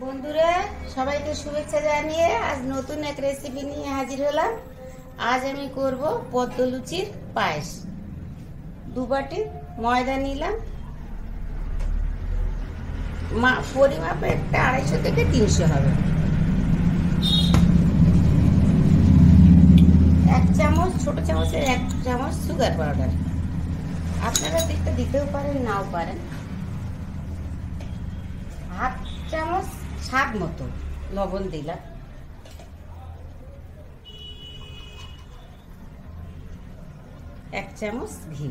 বন্ধুরা সবাইকে শুভেচ্ছা জানিয়ে আজ নতুন এক রেসিপি নিয়ে হাজির হলাম। আজ আমি করব পদ্ম লুচির পায়েস। 2 বাটি ময়দা নিলাম, পরিমাপে একটা 250 থেকে 300 হবে। 1 চামচ, ছোট চামচের 1 চামচ সুগার পাউডার। আপনারা দিতেও পারেন, নাও পারেন। 1/2 চামচ স্বাদ মতো লবণ দিলাম। 1 চামচ ঘি।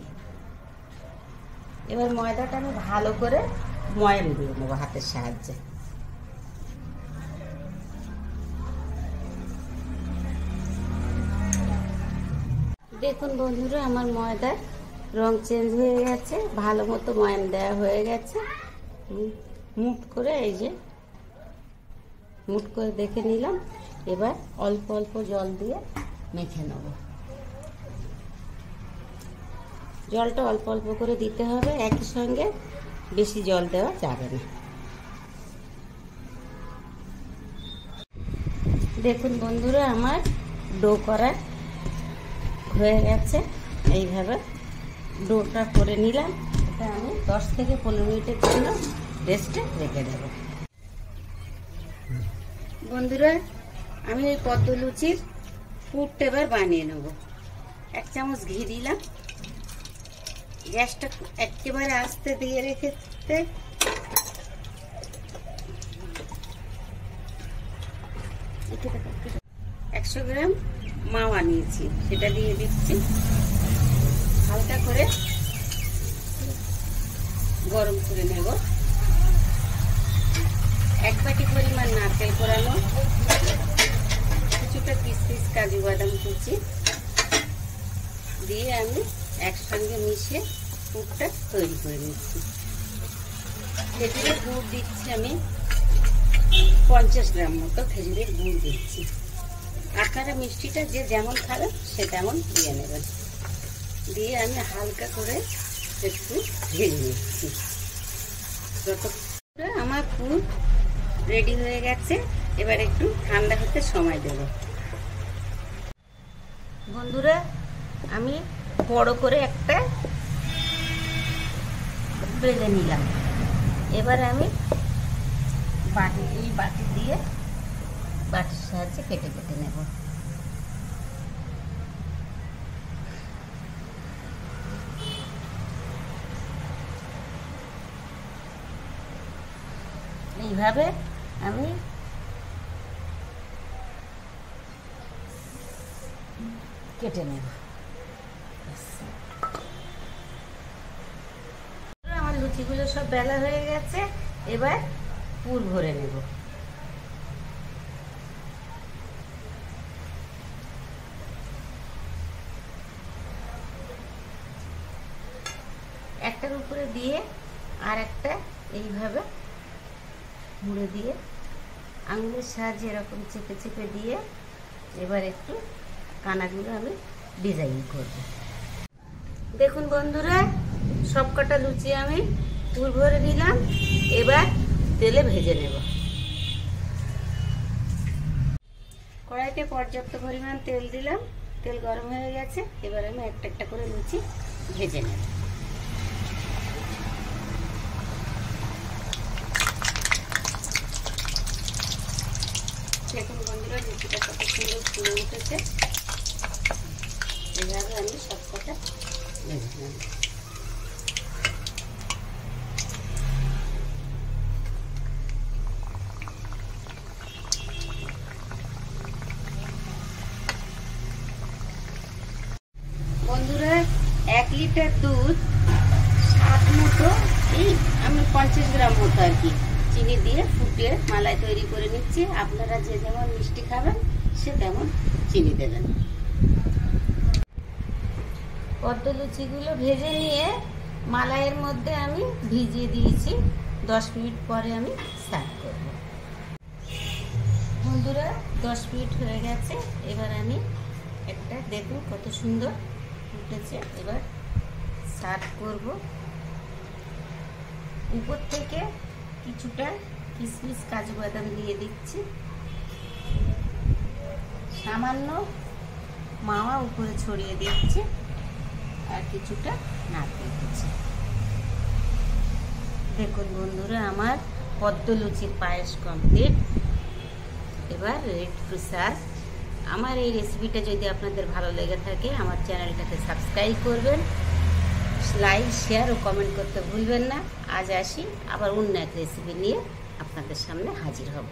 এবার ময়দাটা আমি ভালো করে ময়াম দিয়ে নেবো হাতের সাহায্যে। দেখুন বন্ধুরা, আমার ময়দার রং চেঞ্জ হয়ে গেছে, ভালো মতো ময়াম দেওয়া হয়ে গেছে। মুঠ করে এই যে মুঠ করে দেখে নিলাম। এবার অল্প অল্প জল দিয়ে মেখে নেব। জলটা অল্প অল্প করে দিতে হবে, একই সঙ্গে বেশি জল দেওয়া যাবে না। দেখুন বন্ধুরা, আমার ডো করা হয়ে গেছে। এইভাবে ডোটা করে নিলাম। এটা আমি 10 থেকে 15 মিনিটের জন্য রেস্টে রেখে দেব। বন্ধুরা, আমি এই পদ্ম লুচির পুরটা এবার বানিয়ে নেব। 1 চামচ ঘি দিলাম। গ্যাসটা একেবারে আস্তে দিয়ে রেখেতে 100 গ্রাম মাওয়া নিয়েছি, সেটা দিয়ে দিচ্ছি। হালকা করে গরম করে নেব। 1 বাটি পরিমাণ নারকেল কোরানো, কিছুটা কিশমিশ, কাজু বাদাম কুচি দিয়ে আমি একসঙ্গে মিশিয়ে পুরটা তৈরি করে নিচ্ছি। খেজুরের গুড় দিচ্ছি আমি 50 গ্রাম মতো খেজুরের গুড় দিচ্ছি। আপনারা মিষ্টিটা যে যেমন খাবেন সে তেমন দিয়ে নেবেন। দিয়ে আমি হালকা করে একটু ভেজে নিচ্ছি। আমার পুর রেডি হয়ে গেছে। এবার একটু ঠান্ডা হতে সময় দেব। বন্ধুরা, আমি বড় করে একটা বেলে নিলাম। এবার আমি এই বাটি দিয়ে বাটির সাহায্যে কেটে কেটে নেব। এইভাবে আমি কেটে নেব। আমার লুচিগুলো সব বেলা হয়ে গেছে। এবার পুর ভরে নেব। একটার উপরে দিয়ে আর একটা এইভাবে মুড়ে দিয়ে আঙুলের সাহায্যে এরকম চেপে চেপে দিয়ে এবার একটু কানাগুলো আমি ডিজাইন করব। দেখুন বন্ধুরা, সবকটা লুচি আমি পুর ভরে নিলাম। এবার তেলে ভেজে নেব। কড়াইতে পর্যাপ্ত পরিমাণ তেল দিলাম। তেল গরম হয়ে গেছে। এবার আমি একটা একটা করে লুচি ভেজে নেব। দেখুন বন্ধুরা, লুচিটা কত সুন্দর ফুলে উঠেছে। এভাবে আমি সবকটা ভেজে নেব। বন্ধুরা, 1 লিটার দুধ স্বাদ মতো এই আমি 50 গ্রাম মতো আর কি চিনি দিয়ে ফুটিয়ে মালাই তৈরি করে নিচ্ছি। আপনারা যে যেমন মিষ্টি খাবেন সে তেমন চিনি দেবেন। পদ্ম লুচিগুলো ভেজে নিয়ে মালাইয়ের মধ্যে আমি ভিজিয়ে দিয়েছি। 10 মিনিট পরে আমি সার্ভ করব। বন্ধুরা, 10 মিনিট হয়ে গেছে। এবার আমি একটা দেখুন কত সুন্দর উঠেছে। এবার সার্ভ করব। উপর থেকে কিছুটা কিশমিশ কাজু বাদাম দিয়ে দিচ্ছি, সামান্য মাওয়া উপরে ছড়িয়ে দিচ্ছি, আর কিছুটা নারকেল কুচি। দেখুন বন্ধুরা, আমার পদ্ম লুচির পায়েস কমপ্লিট। এবার রেডি টু সার্ভ। আমার এই রেসিপিটা যদি আপনাদের ভালো লেগে থাকে আমার চ্যানেলটাকে সাবস্ক্রাইব করবেন, লাইক শেয়ার ও কমেন্ট করতে ভুলবেন না। আজ আসি, আবার অন্য এক রেসিপি নিয়ে আপনাদের সামনে হাজির হব।